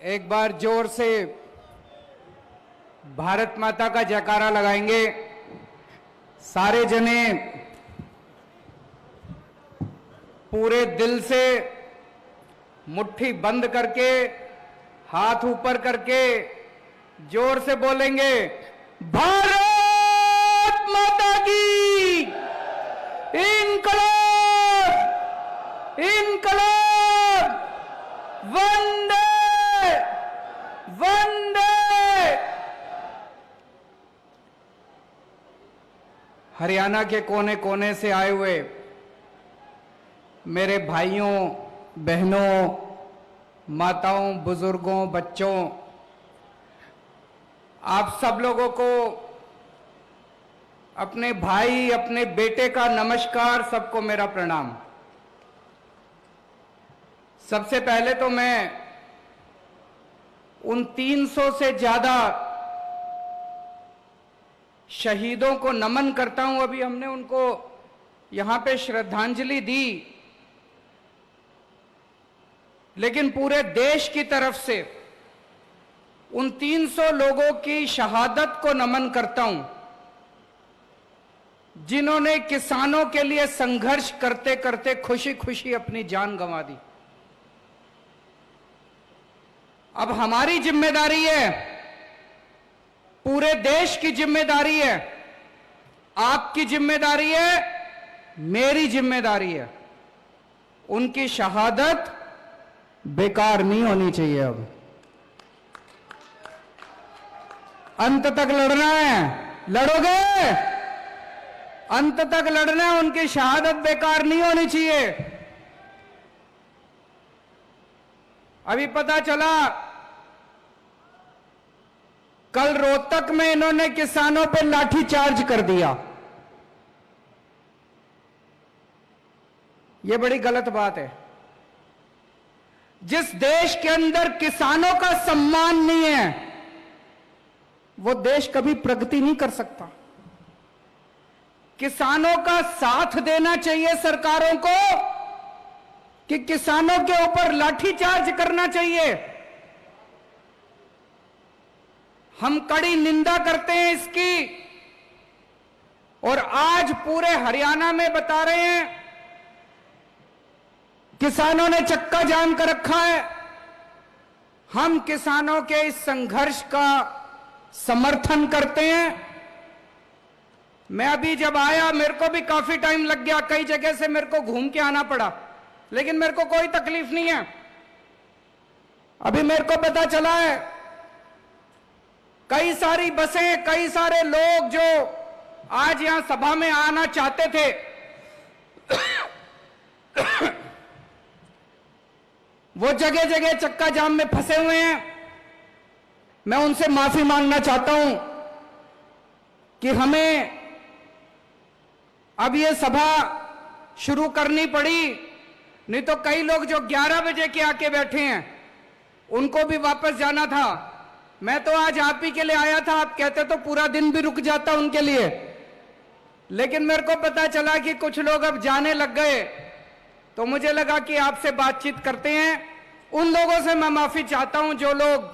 एक बार जोर से भारत माता का जयकारा लगाएंगे। सारे जने पूरे दिल से मुट्ठी बंद करके हाथ ऊपर करके जोर से बोलेंगे, भारत माता की इनकलाब इनकलाब, वंदे वंदे। हरियाणा के कोने कोने से आए हुए मेरे भाइयों बहनों, माताओं, बुजुर्गों, बच्चों, आप सब लोगों को अपने भाई, अपने बेटे का नमस्कार। सबको मेरा प्रणाम। सबसे पहले तो मैं उन 300 से ज्यादा शहीदों को नमन करता हूं। अभी हमने उनको यहां पे श्रद्धांजलि दी, लेकिन पूरे देश की तरफ से उन 300 लोगों की शहादत को नमन करता हूं, जिन्होंने किसानों के लिए संघर्ष करते करते खुशी खुशी अपनी जान गंवा दी। अब हमारी जिम्मेदारी है, पूरे देश की जिम्मेदारी है, आपकी जिम्मेदारी है, मेरी जिम्मेदारी है। उनकी शहादत बेकार नहीं होनी चाहिए। अब अंत तक लड़ना है, लड़ोगे? अंत तक लड़ना है, उनकी शहादत बेकार नहीं होनी चाहिए। अभी पता चला कल रोहतक में इन्होंने किसानों पर लाठीचार्ज कर दिया। यह बड़ी गलत बात है। जिस देश के अंदर किसानों का सम्मान नहीं है, वो देश कभी प्रगति नहीं कर सकता। किसानों का साथ देना चाहिए सरकारों को कि किसानों के ऊपर लाठीचार्ज करना चाहिए। हम कड़ी निंदा करते हैं इसकी, और आज पूरे हरियाणा में बता रहे हैं किसानों ने चक्का जाम कर रखा है। हम किसानों के इस संघर्ष का समर्थन करते हैं। मैं अभी जब आया मेरे को भी काफी टाइम लग गया, कई जगह से मेरे को घूम के आना पड़ा, लेकिन मेरे को कोई तकलीफ नहीं है। अभी मेरे को पता चला है कई सारी बसें, कई सारे लोग जो आज यहां सभा में आना चाहते थे, वो जगह जगह चक्का जाम में फंसे हुए हैं। मैं उनसे माफी मांगना चाहता हूं कि हमें अब ये सभा शुरू करनी पड़ी, नहीं तो कई लोग जो 11 बजे के आके बैठे हैं उनको भी वापस जाना था। मैं तो आज आप ही के लिए आया था, आप कहते तो पूरा दिन भी रुक जाता उनके लिए, लेकिन मेरे को पता चला कि कुछ लोग अब जाने लग गए, तो मुझे लगा कि आपसे बातचीत करते हैं। उन लोगों से मैं माफी चाहता हूं जो लोग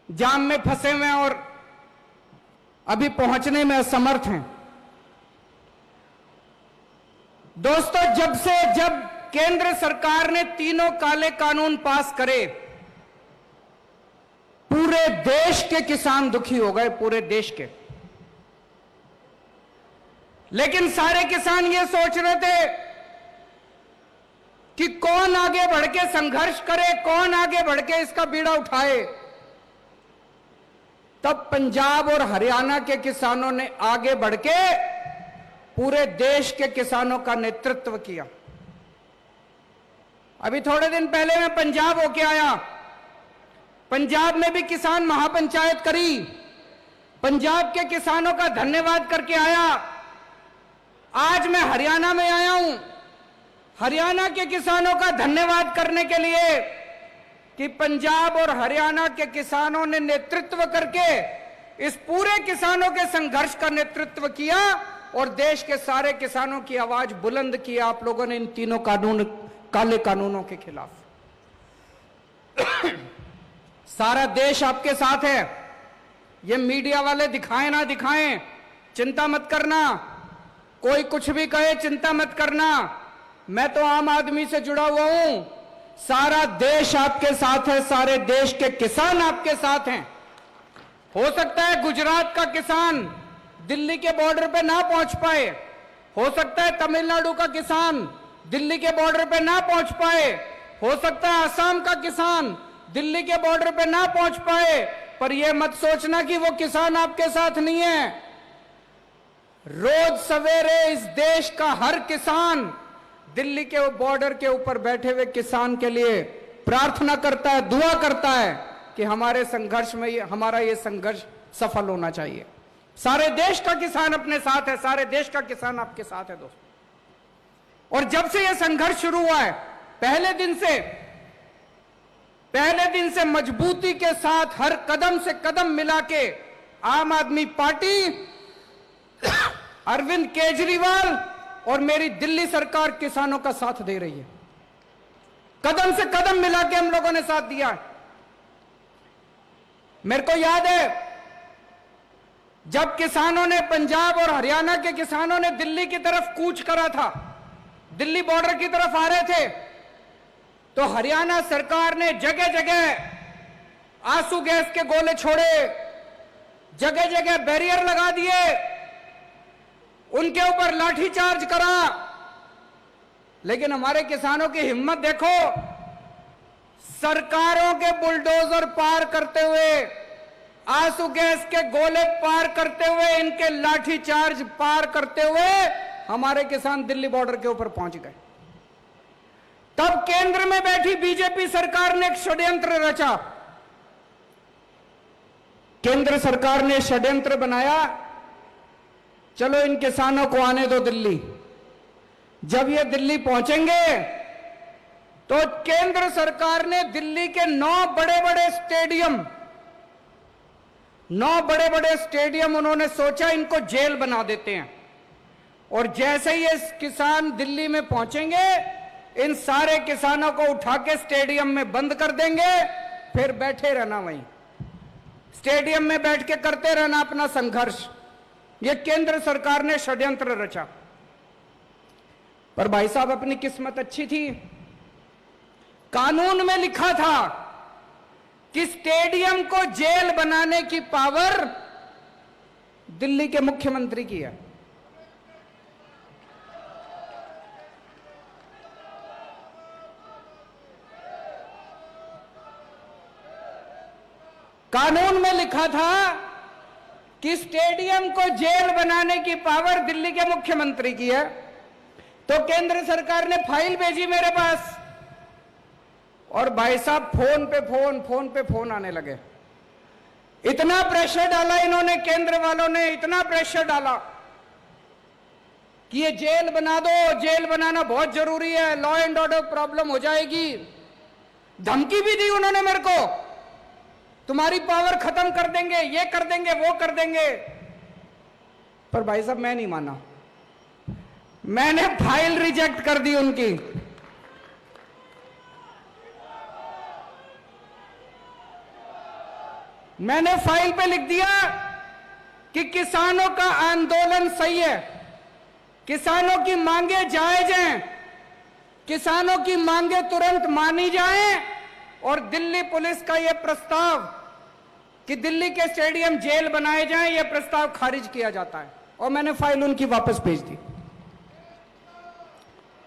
जाम में फंसे हुए हैं और अभी पहुंचने में असमर्थ हैं। दोस्तों, जब केंद्र सरकार ने तीनों काले कानून पास करे, पूरे देश के किसान दुखी हो गए, पूरे देश के। लेकिन सारे किसान ये सोच रहे थे कि कौन आगे बढ़ के संघर्ष करे, कौन आगे बढ़ के इसका बीड़ा उठाए। तब पंजाब और हरियाणा के किसानों ने आगे बढ़ के पूरे देश के किसानों का नेतृत्व किया। अभी थोड़े दिन पहले मैं पंजाब होके आया। पंजाब में भी किसान महापंचायत करी, पंजाब के किसानों का धन्यवाद करके आया। आज मैं हरियाणा में आया हूं, हरियाणा के किसानों का धन्यवाद करने के लिए कि पंजाब और हरियाणा के किसानों ने नेतृत्व करके इस पूरे किसानों के संघर्ष का नेतृत्व किया और देश के सारे किसानों की आवाज बुलंद की आप लोगों ने इन तीनों काले कानूनों के खिलाफ। सारा देश आपके साथ है। ये मीडिया वाले दिखाएं ना दिखाएं, चिंता मत करना। कोई कुछ भी कहे, चिंता मत करना। मैं तो आम आदमी से जुड़ा हुआ हूं। सारा देश आपके साथ है, सारे देश के किसान आपके साथ हैं। हो सकता है गुजरात का किसान दिल्ली के बॉर्डर पे ना पहुंच पाए, हो सकता है तमिलनाडु का किसान दिल्ली के बॉर्डर पे ना पहुंच पाए, हो सकता है असम का किसान दिल्ली के बॉर्डर पे ना पहुंच पाए, पर यह मत सोचना कि वो किसान आपके साथ नहीं है। रोज सवेरे इस देश का हर किसान दिल्ली के बॉर्डर के ऊपर बैठे हुए किसान के लिए प्रार्थना करता है, दुआ करता है कि हमारे संघर्ष में हमारा ये संघर्ष सफल होना चाहिए। सारे देश का किसान अपने साथ है, सारे देश का किसान आपके साथ है दोस्तों। और जब से यह संघर्ष शुरू हुआ है, पहले दिन से मजबूती के साथ हर कदम से कदम मिला के आम आदमी पार्टी, अरविंद केजरीवाल और मेरी दिल्ली सरकार किसानों का साथ दे रही है। कदम से कदम मिला के हम लोगों ने साथ दिया है। मेरे को याद है जब किसानों ने, पंजाब और हरियाणा के किसानों ने दिल्ली की तरफ कूच करा था, दिल्ली बॉर्डर की तरफ आ रहे थे, तो हरियाणा सरकार ने जगह जगह आंसू गैस के गोले छोड़े, जगह जगह बैरियर लगा दिए, उनके ऊपर लाठीचार्ज करा। लेकिन हमारे किसानों की हिम्मत देखो, सरकारों के बुलडोजर पार करते हुए, आंसू गैस के गोले पार करते हुए, इनके लाठीचार्ज पार करते हुए हमारे किसान दिल्ली बॉर्डर के ऊपर पहुंच गए। तब केंद्र में बैठी बीजेपी सरकार ने एक षड्यंत्र रचा। केंद्र सरकार ने षड्यंत्र बनाया, चलो इन किसानों को आने दो दिल्ली। जब ये दिल्ली पहुंचेंगे तो केंद्र सरकार ने दिल्ली के 9 बड़े बड़े स्टेडियम उन्होंने सोचा इनको जेल बना देते हैं। और जैसे ही ये किसान दिल्ली में पहुंचेंगे, इन सारे किसानों को उठा के स्टेडियम में बंद कर देंगे, फिर बैठे रहना वहीं स्टेडियम में बैठ के करते रहना अपना संघर्ष। ये केंद्र सरकार ने षड्यंत्र रचा। पर भाई साहब, अपनी किस्मत अच्छी थी, कानून में लिखा था कि स्टेडियम को जेल बनाने की पावर दिल्ली के मुख्यमंत्री की है। कानून में लिखा था कि स्टेडियम को जेल बनाने की पावर दिल्ली के मुख्यमंत्री की है। तो केंद्र सरकार ने फाइल भेजी मेरे पास, और भाई साहब फोन पे फोन आने लगे। इतना प्रेशर डाला इन्होंने, केंद्र वालों ने इतना प्रेशर डाला कि ये जेल बना दो, जेल बनाना बहुत जरूरी है, लॉ एंड ऑर्डर प्रॉब्लम हो जाएगी। धमकी भी दी उन्होंने मेरे को, तुम्हारी पावर खत्म कर देंगे, ये कर देंगे, वो कर देंगे। पर भाई साहब मैं नहीं माना, मैंने फाइल रिजेक्ट कर दी उनकी। मैंने फाइल पे लिख दिया कि किसानों का आंदोलन सही है, किसानों की मांगे जायज हैं, किसानों की मांगे तुरंत मानी जाएं, और दिल्ली पुलिस का यह प्रस्ताव कि दिल्ली के स्टेडियम जेल बनाए जाएं, यह प्रस्ताव खारिज किया जाता है। और मैंने फाइल उनकी वापस भेज दी।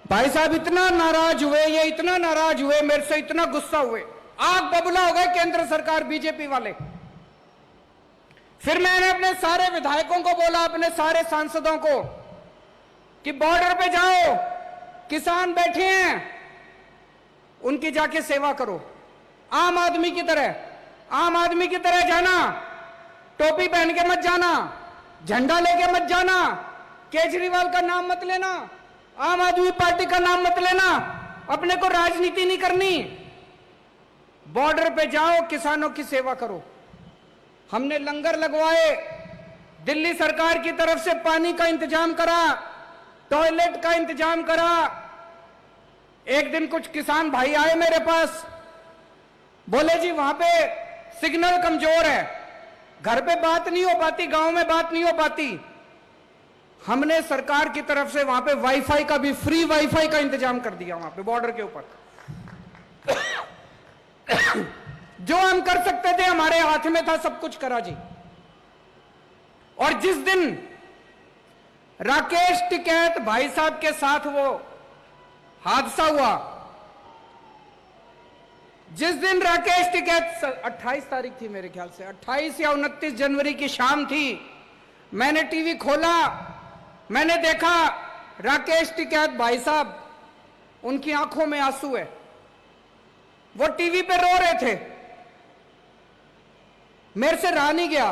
भाई साहब इतना नाराज हुए, ये इतना नाराज हुए मेरे से, इतना गुस्सा हुए, आग बबूला हो गए केंद्र सरकार, बीजेपी वाले। फिर मैंने अपने सारे विधायकों को बोला, अपने सारे सांसदों को, कि बॉर्डर पे जाओ, किसान बैठे हैं, उनकी जाके सेवा करो, आम आदमी की तरह जाना, टोपी पहन के मत जाना, झंडा लेके मत जाना, केजरीवाल का नाम मत लेना, आम आदमी पार्टी का नाम मत लेना, अपने को राजनीति नहीं करनी, बॉर्डर पे जाओ, किसानों की सेवा करो। हमने लंगर लगवाए, दिल्ली सरकार की तरफ से पानी का इंतजाम करा, टॉयलेट का इंतजाम करा। एक दिन कुछ किसान भाई आए मेरे पास, बोले जी वहां पे सिग्नल कमजोर है, घर पे बात नहीं हो पाती, गांव में बात नहीं हो पाती। हमने सरकार की तरफ से वहां पे वाईफाई का भी, फ्री वाईफाई का इंतजाम कर दिया वहां पे बॉर्डर के ऊपर। जो हम कर सकते थे हमारे हाथ में था, सब कुछ करा जी। और जिस दिन राकेश टिकैत भाई साहब के साथ वो हादसा हुआ, जिस दिन राकेश टिकैत 28 तारीख थी मेरे ख्याल से, 28 या 29 जनवरी की शाम थी, मैंने टीवी खोला, मैंने देखा राकेश टिकैत भाई साहब, उनकी आंखों में आंसू है, वो टीवी पे रो रहे थे। मेरे से रहा नहीं गया।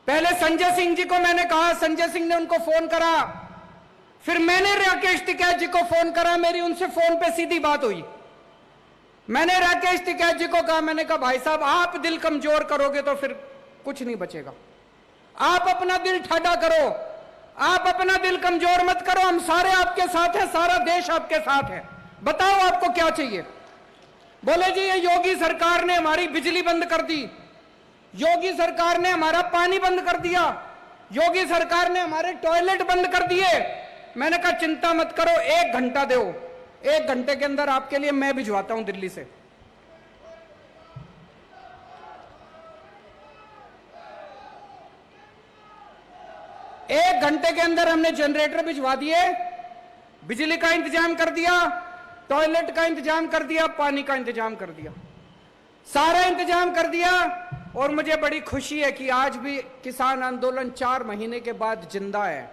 पहले संजय सिंह जी को मैंने कहा, संजय सिंह ने उनको फोन करा, फिर मैंने राकेश टिकैत जी को फोन करा, मेरी उनसे फोन पे सीधी बात हुई। मैंने राकेश टिकैत जी को कहा, मैंने कहा भाई साहब आप दिल कमजोर करोगे तो फिर कुछ नहीं बचेगा, आप अपना दिल ठाडा करो, आप अपना दिल कमजोर मत करो, हम सारे आपके साथ हैं, सारा देश आपके साथ है, बताओ आपको क्या चाहिए। बोले जी ये योगी सरकार ने हमारी बिजली बंद कर दी, योगी सरकार ने हमारा पानी बंद कर दिया, योगी सरकार ने हमारे टॉयलेट बंद कर दिए। मैंने कहा चिंता मत करो, 1 घंटा दो, 1 घंटे के अंदर आपके लिए मैं भिजवाता हूं दिल्ली से। एक घंटे के अंदर हमने जनरेटर भिजवा दिए, बिजली का इंतजाम कर दिया, टॉयलेट का इंतजाम कर दिया, पानी का इंतजाम कर दिया, सारा इंतजाम कर दिया। और मुझे बड़ी खुशी है कि आज भी किसान आंदोलन 4 महीने के बाद जिंदा है।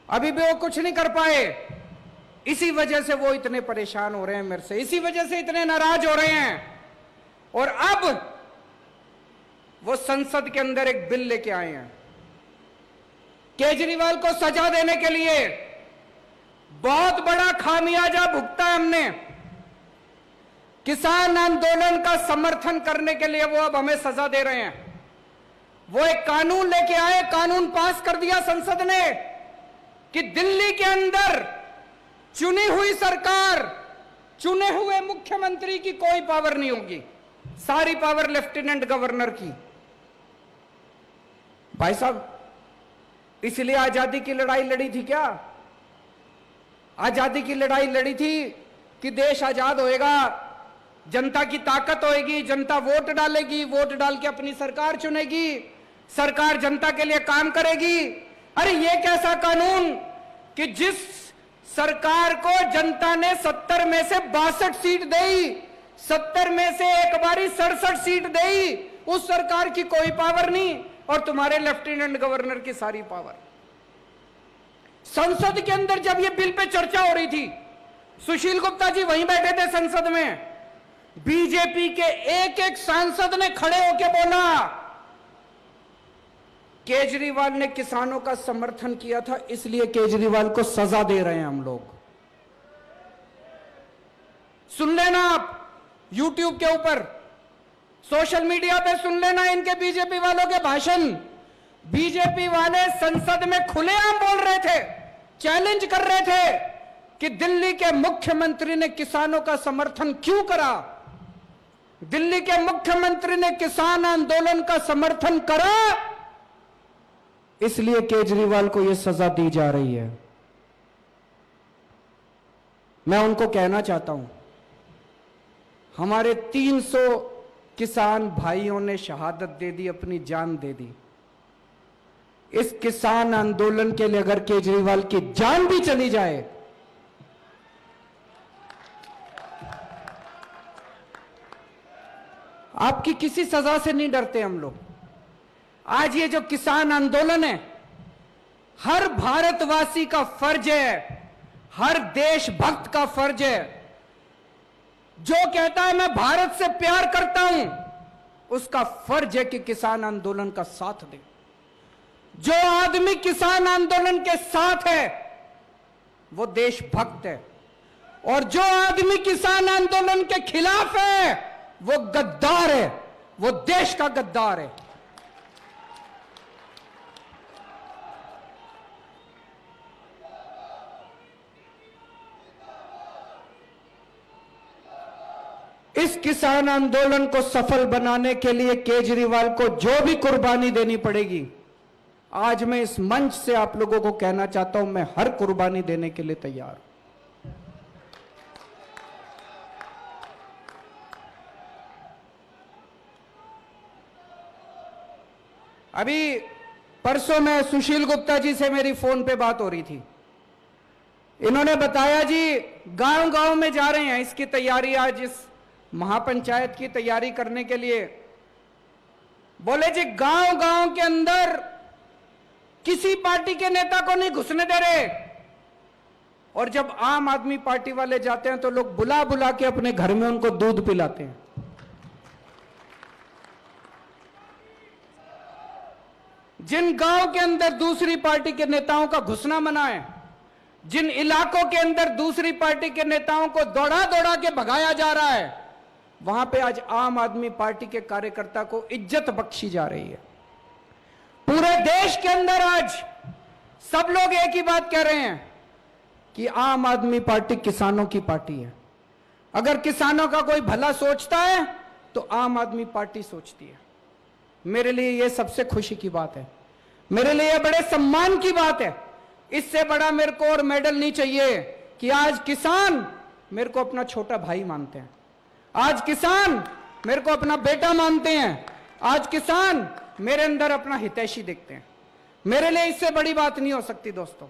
अभी भी वो कुछ नहीं कर पाए, इसी वजह से वो इतने परेशान हो रहे हैं मेरे से, इसी वजह से इतने नाराज हो रहे हैं। और अब वो संसद के अंदर एक बिल लेके आए हैं केजरीवाल को सजा देने के लिए। बहुत बड़ा खामियाजा भुगता है हमने। किसान आंदोलन का समर्थन करने के लिए वो अब हमें सजा दे रहे हैं। वो एक कानून लेके आए, कानून पास कर दिया संसद ने कि दिल्ली के अंदर चुनी हुई सरकार, चुने हुए मुख्यमंत्री की कोई पावर नहीं होगी, सारी पावर लेफ्टिनेंट गवर्नर की। भाई साहब इसलिए आजादी की लड़ाई लड़ी थी क्या? आजादी की लड़ाई लड़ी थी कि देश आजाद होएगा, जनता की ताकत होएगी, जनता वोट डालेगी, वोट डाल के अपनी सरकार चुनेगी, सरकार जनता के लिए काम करेगी। अरे ये कैसा कानून कि जिस सरकार को जनता ने 70 में से 62 सीट दी, 70 में से एक बारी 67 सीट दी, उस सरकार की कोई पावर नहीं और तुम्हारे लेफ्टिनेंट गवर्नर की सारी पावर। संसद के अंदर जब ये बिल पे चर्चा हो रही थी, सुशील गुप्ता जी वहीं बैठे थे संसद में, बीजेपी के एक एक सांसद ने खड़े होकर बोला केजरीवाल ने किसानों का समर्थन किया था, इसलिए केजरीवाल को सजा दे रहे हैं हम लोग। सुन लेना आप यूट्यूब के ऊपर, सोशल मीडिया पे सुन लेना इनके बीजेपी वालों के भाषण। बीजेपी वाले संसद में खुलेआम बोल रहे थे, चैलेंज कर रहे थे कि दिल्ली के मुख्यमंत्री ने किसानों का समर्थन क्यों करा। दिल्ली के मुख्यमंत्री ने किसान आंदोलन का समर्थन करा, इसलिए केजरीवाल को यह सजा दी जा रही है। मैं उनको कहना चाहता हूं, हमारे 300 किसान भाइयों ने शहादत दे दी, अपनी जान दे दी। इस किसान आंदोलन के लिए अगर केजरीवाल की जान भी चली जाए, आपकी किसी सजा से नहीं डरते हम लोग। आज ये जो किसान आंदोलन है, हर भारतवासी का फर्ज है, हर देशभक्त का फर्ज है। जो कहता है मैं भारत से प्यार करता हूं, उसका फर्ज है कि किसान आंदोलन का साथ दे। जो आदमी किसान आंदोलन के साथ है वो देशभक्त है, और जो आदमी किसान आंदोलन के खिलाफ है वो गद्दार है, वो देश का गद्दार है। इस किसान आंदोलन को सफल बनाने के लिए केजरीवाल को जो भी कुर्बानी देनी पड़ेगी, आज मैं इस मंच से आप लोगों को कहना चाहता हूं, मैं हर कुर्बानी देने के लिए तैयार हूं। अभी परसों में सुशील गुप्ता जी से मेरी फोन पे बात हो रही थी। इन्होंने बताया जी गांव-गांव में जा रहे हैं इसकी तैयारी, आज इस महापंचायत की तैयारी करने के लिए। बोले जी गांव-गांव के अंदर किसी पार्टी के नेता को नहीं घुसने दे रहे, और जब आम आदमी पार्टी वाले जाते हैं तो लोग बुला बुला के अपने घर में उनको दूध पिलाते हैं। जिन गांव के अंदर दूसरी पार्टी के नेताओं का घुसना मना है, जिन इलाकों के अंदर दूसरी पार्टी के नेताओं को दौड़ा दौड़ा के भगाया जा रहा है, वहां पे आज आम आदमी पार्टी के कार्यकर्ता को इज्जत बख्शी जा रही है। पूरे देश के अंदर आज सब लोग एक ही बात कह रहे हैं कि आम आदमी पार्टी किसानों की पार्टी है। अगर किसानों का कोई भला सोचता है तो आम आदमी पार्टी सोचती है। मेरे लिए यह सबसे खुशी की बात है, मेरे लिए यह बड़े सम्मान की बात है। इससे बड़ा मेरे को और मेडल नहीं चाहिए कि आज किसान मेरे को अपना छोटा भाई मानते हैं, आज किसान मेरे को अपना बेटा मानते हैं, आज किसान मेरे अंदर अपना हितैषी देखते हैं। मेरे लिए इससे बड़ी बात नहीं हो सकती दोस्तों।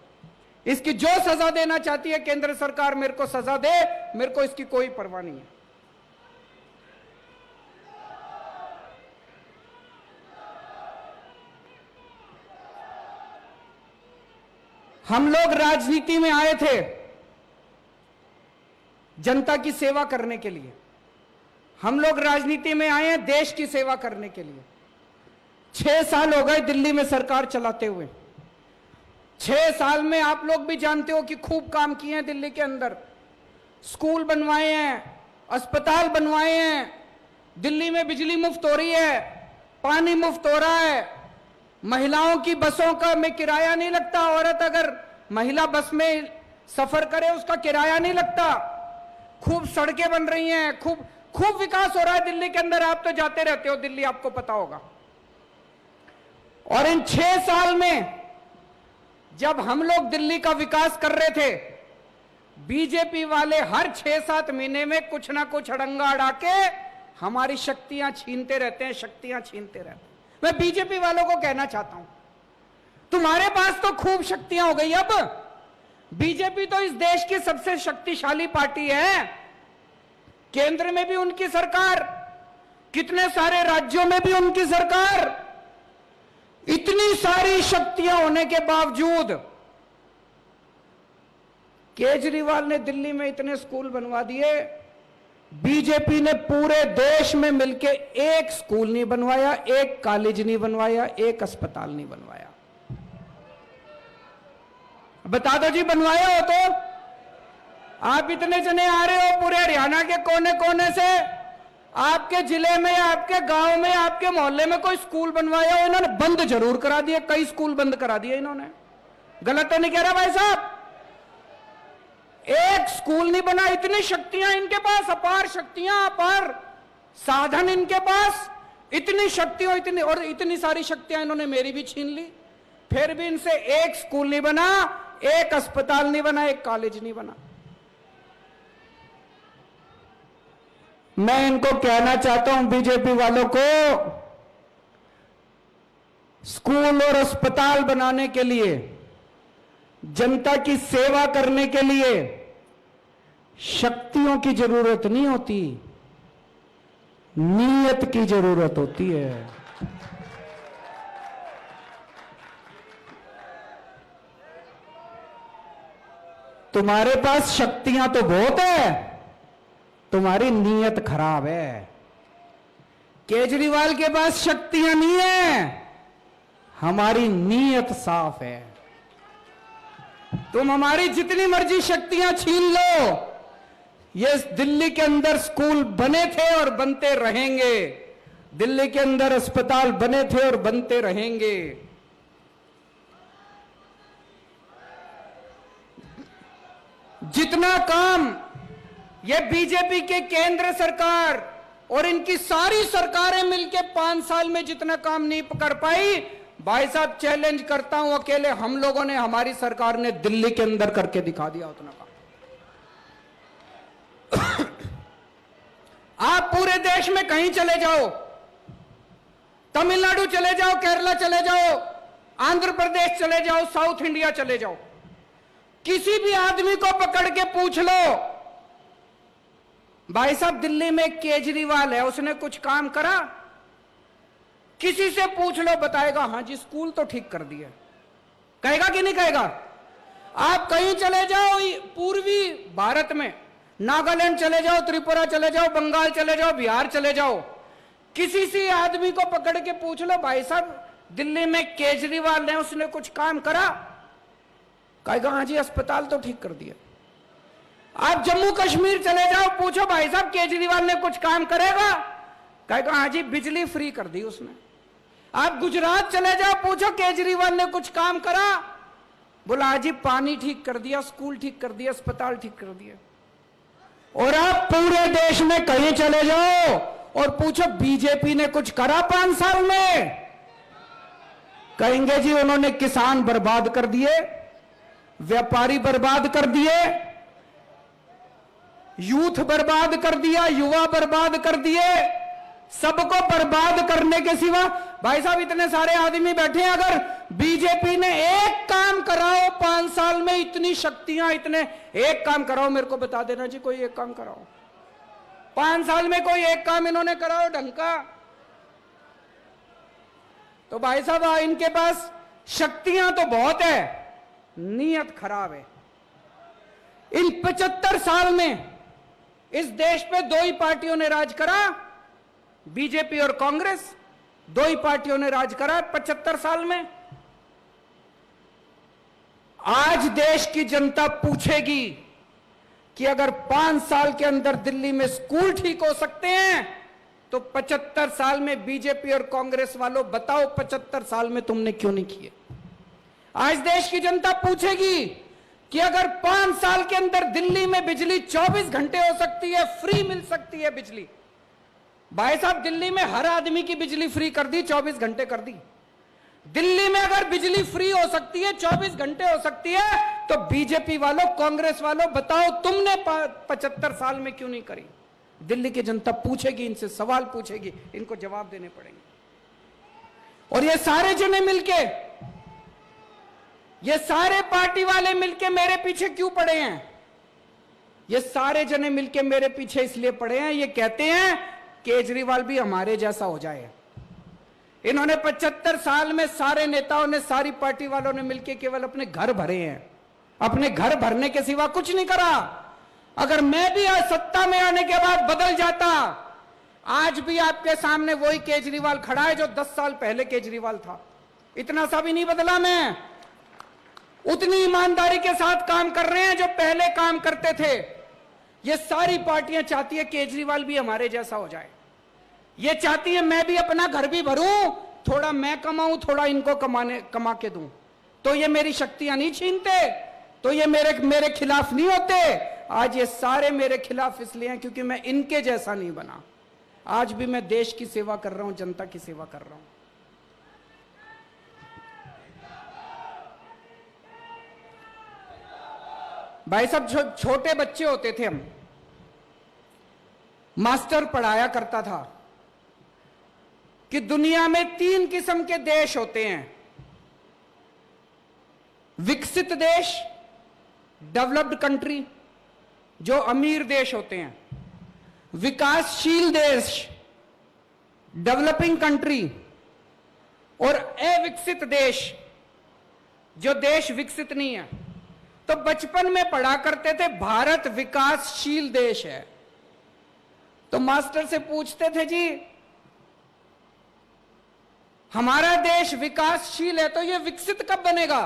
इसकी जो सजा देना चाहती है केंद्र सरकार मेरे को सजा दे, मेरे को इसकी कोई परवाह नहीं है। हम लोग राजनीति में आए थे जनता की सेवा करने के लिए, हम लोग राजनीति में आए हैं देश की सेवा करने के लिए। 6 साल हो गए दिल्ली में सरकार चलाते हुए। 6 साल में आप लोग भी जानते हो कि खूब काम किए हैं दिल्ली के अंदर। स्कूल बनवाए हैं, अस्पताल बनवाए हैं, दिल्ली में बिजली मुफ्त हो रही है, पानी मुफ्त हो रहा है, महिलाओं की बसों का में किराया नहीं लगता। औरत अगर महिला बस में सफर करे उसका किराया नहीं लगता। खूब सड़कें बन रही हैं, खूब विकास हो रहा है दिल्ली के अंदर। आप तो जाते रहते हो दिल्ली, आपको पता होगा। और इन 6 साल में जब हम लोग दिल्ली का विकास कर रहे थे, बीजेपी वाले हर 6-7 महीने में कुछ ना कुछ अड़ंगा अड़ा के हमारी शक्तियां छीनते रहते हैं, शक्तियां छीनते रहते हैं। मैं बीजेपी वालों को कहना चाहता हूं, तुम्हारे पास तो खूब शक्तियां हो गई। अब बीजेपी तो इस देश की सबसे शक्तिशाली पार्टी है। केंद्र में भी उनकी सरकार, कितने सारे राज्यों में भी उनकी सरकार। इतनी सारी शक्तियां होने के बावजूद केजरीवाल ने दिल्ली में इतने स्कूल बनवा दिए, बीजेपी ने पूरे देश में मिलके एक स्कूल नहीं बनवाया, एक कॉलेज नहीं बनवाया, एक अस्पताल नहीं बनवाया। बता दो जी, बनवाया हो तो? आप इतने जने आ रहे हो पूरे हरियाणा के कोने कोने से, आपके जिले में, आपके गांव में, आपके मोहल्ले में कोई स्कूल बनवाया हो? इन्होंने बंद जरूर करा दिए, कई स्कूल बंद करा दिए इन्होंने। गलत तो नहीं कह रहा भाई साहब? एक स्कूल नहीं बना। इतनी शक्तियां इनके पास, अपार शक्तियां, अपार साधन इनके पास, इतनी शक्तियां, इतनी सारी शक्तियां इन्होंने मेरी भी छीन ली। फिर भी इनसे एक स्कूल नहीं बना, एक अस्पताल नहीं बना, एक कॉलेज नहीं बना। मैं इनको कहना चाहता हूं बीजेपी वालों को, स्कूल और अस्पताल बनाने के लिए, जनता की सेवा करने के लिए शक्तियों की जरूरत नहीं होती, नीयत की जरूरत होती है। तुम्हारे पास शक्तियां तो बहुत है, तुम्हारी नीयत खराब है। केजरीवाल के पास शक्तियां नहीं है, हमारी नीयत साफ है। तुम हमारी जितनी मर्जी शक्तियां छीन लो, ये दिल्ली के अंदर स्कूल बने थे और बनते रहेंगे, दिल्ली के अंदर अस्पताल बने थे और बनते रहेंगे। जितना काम ये बीजेपी के केंद्र सरकार और इनकी सारी सरकारें मिलकर 5 साल में जितना काम नहीं कर पाई, भाई साहब चैलेंज करता हूं, अकेले हम लोगों ने, हमारी सरकार ने दिल्ली के अंदर करके दिखा दिया उतना काम। आप पूरे देश में कहीं चले जाओ, तमिलनाडु चले जाओ, केरला चले जाओ, आंध्र प्रदेश चले जाओ, साउथ इंडिया चले जाओ, किसी भी आदमी को पकड़ के पूछ लो, भाई साहब दिल्ली में एक केजरीवाल है, उसने कुछ काम करा? किसी से पूछ लो, बताएगा हाँ जी स्कूल तो ठीक कर दिया। कहेगा कि नहीं कहेगा? आप कहीं चले जाओ पूर्वी भारत में, नागालैंड चले जाओ, त्रिपुरा चले जाओ, बंगाल चले जाओ, बिहार चले जाओ, किसी से आदमी को पकड़ के पूछ लो, भाई साहब दिल्ली में केजरीवाल ने उसने कुछ काम करा? कहेगा हाँ जी अस्पताल तो ठीक कर दिया। आप जम्मू कश्मीर चले जाओ, पूछो भाई साहब केजरीवाल ने कुछ काम करेगा? कहेगा हाँ जी बिजली फ्री कर दी उसने। आप गुजरात चले जाओ, पूछो केजरीवाल ने कुछ काम करा? बोला हाँ जी पानी ठीक कर दिया, स्कूल ठीक कर दिया, अस्पताल ठीक कर दिया। और आप पूरे देश में कहीं चले जाओ और पूछो बीजेपी ने कुछ करा 5 साल में? कहेंगे जी उन्होंने किसान बर्बाद कर दिए, व्यापारी बर्बाद कर दिए, यूथ बर्बाद कर दिया, युवा बर्बाद कर दिए, सबको बर्बाद करने के सिवा। भाई साहब इतने सारे आदमी बैठे हैं, अगर बीजेपी ने एक काम कराओ 5 साल में, इतनी शक्तियां, इतने एक काम कराओ, मेरे को बता देना जी कोई एक काम कराओ 5 साल में, कोई एक काम इन्होंने कराओ ढंग का। तो भाई साहब इनके पास शक्तियां तो बहुत है, नीयत खराब है। इन 75 साल में इस देश पे 2 ही पार्टियों ने राज करा, बीजेपी और कांग्रेस, 2 ही पार्टियों ने राज करा 75 साल में। आज देश की जनता पूछेगी कि अगर 5 साल के अंदर दिल्ली में स्कूल ठीक हो सकते हैं, तो 75 साल में बीजेपी और कांग्रेस वालों बताओ 75 साल में तुमने क्यों नहीं किए? आज देश की जनता पूछेगी कि अगर 5 साल के अंदर दिल्ली में बिजली 24 घंटे हो सकती है, फ्री मिल सकती है बिजली। भाई साहब दिल्ली में हर आदमी की बिजली फ्री कर दी, 24 घंटे कर दी। दिल्ली में अगर बिजली फ्री हो सकती है, 24 घंटे हो सकती है, तो बीजेपी वालों, कांग्रेस वालों बताओ तुमने 75 साल में क्यों नहीं करी? दिल्ली की जनता पूछेगी, इनसे सवाल पूछेगी, इनको जवाब देने पड़ेंगे। और ये सारे जने मिलके, ये सारे पार्टी वाले मिलके मेरे पीछे क्यों पड़े हैं? ये सारे जने मिलके मेरे पीछे इसलिए पड़े हैं, ये कहते हैं केजरीवाल भी हमारे जैसा हो जाए। इन्होंने 75 साल में सारे नेताओं ने, सारी पार्टी वालों ने मिलके केवल अपने घर भरे हैं, अपने घर भरने के सिवा कुछ नहीं करा। अगर मैं भी आज सत्ता में आने के बाद बदल जाता, आज भी आपके सामने वही केजरीवाल खड़ा है जो 10 साल पहले केजरीवाल था। इतना सा भी नहीं बदला मैं, उतनी ईमानदारी के साथ काम कर रहे हैं जो पहले काम करते थे। ये सारी पार्टियां चाहती है केजरीवाल भी हमारे जैसा हो जाए। ये चाहती है मैं भी अपना घर भी भरूं, थोड़ा मैं कमाऊं, थोड़ा इनको कमा के दूं। तो ये मेरी शक्तियां नहीं छीनते, तो ये मेरे खिलाफ नहीं होते। आज ये सारे मेरे खिलाफ इसलिए हैं क्योंकि मैं इनके जैसा नहीं बना। आज भी मैं देश की सेवा कर रहा हूं, जनता की सेवा कर रहा हूं। भाई साहब छोटे बच्चे होते थे हम, मास्टर पढ़ाया करता था कि दुनिया में 3 किस्म के देश होते हैं, विकसित देश, डेवलप्ड कंट्री जो अमीर देश होते हैं, विकासशील देश डेवलपिंग कंट्री, और अविकसित देश जो देश विकसित नहीं है। तो बचपन में पढ़ा करते थे भारत विकासशील देश है। तो मास्टर से पूछते थे जी हमारा देश विकासशील है तो ये विकसित कब बनेगा,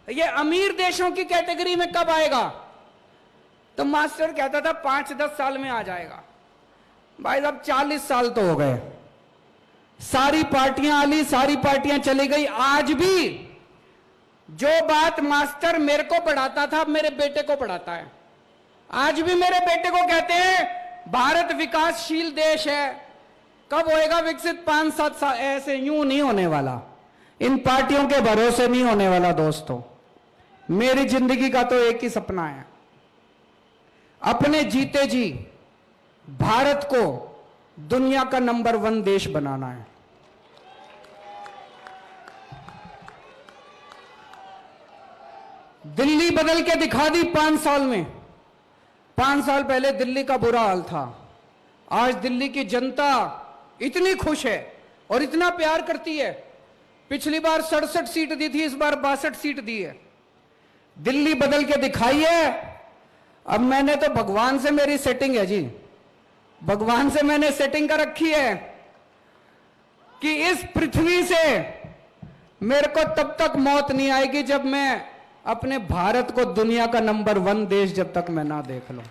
ये अमीर देशों की कैटेगरी में कब आएगा? तो मास्टर कहता था 5-10 साल में आ जाएगा। भाई साहब 40 साल तो हो गए, सारी पार्टियां आली, सारी पार्टियां चली गई। आज भी जो बात मास्टर मेरे को पढ़ाता था मेरे बेटे को पढ़ाता है। आज भी मेरे बेटे को कहते हैं भारत विकासशील देश है, कब होएगा विकसित? 5-7 साल। ऐसे यूं नहीं होने वाला, इन पार्टियों के भरोसे नहीं होने वाला दोस्तों। मेरी जिंदगी का तो एक ही सपना है, अपने जीते जी भारत को दुनिया का नंबर 1 देश बनाना है। दिल्ली बदल के दिखा दी 5 साल में। 5 साल पहले दिल्ली का बुरा हाल था, आज दिल्ली की जनता इतनी खुश है और इतना प्यार करती है। पिछली बार 67 सीट दी थी, इस बार 62 सीट दी है। दिल्ली बदल के दिखाई है। अब मैंने तो भगवान से मेरी सेटिंग है जी, भगवान से मैंने सेटिंग कर रखी है कि इस पृथ्वी से मेरे को तब तक मौत नहीं आएगी जब मैं अपने भारत को दुनिया का नंबर 1 देश जब तक मैं ना देख लूं।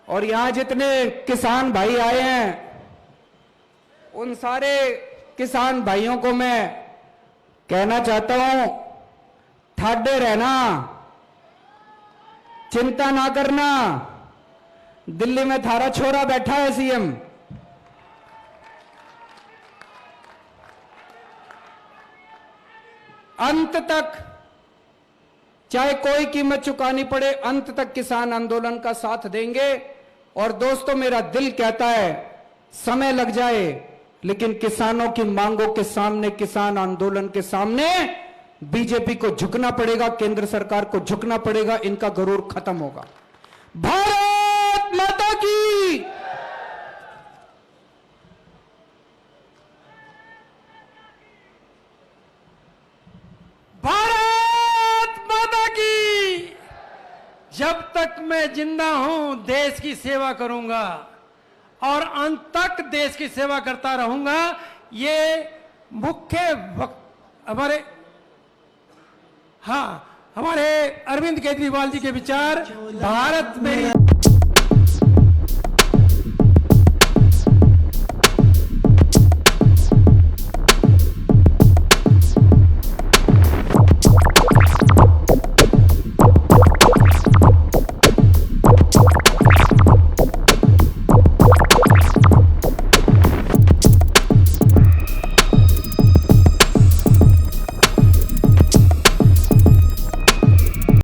और यहां जितने किसान भाई आए हैं, उन सारे किसान भाइयों को मैं कहना चाहता हूं, ठाडे रहना, चिंता ना करना। दिल्ली में थारा छोरा बैठा है सीएम। अंत तक, चाहे कोई कीमत चुकानी पड़े, अंत तक किसान आंदोलन का साथ देंगे। और दोस्तों, मेरा दिल कहता है समय लग जाए, लेकिन किसानों की मांगों के सामने, किसान आंदोलन के सामने बीजेपी को झुकना पड़ेगा, केंद्र सरकार को झुकना पड़ेगा, इनका गरूर खत्म होगा। भारत माता की। भारत माता की। जब तक मैं जिंदा हूं देश की सेवा करूंगा और अंत तक देश की सेवा करता रहूंगा। ये हमारे अरविंद केजरीवाल जी के विचार। भारत मेरी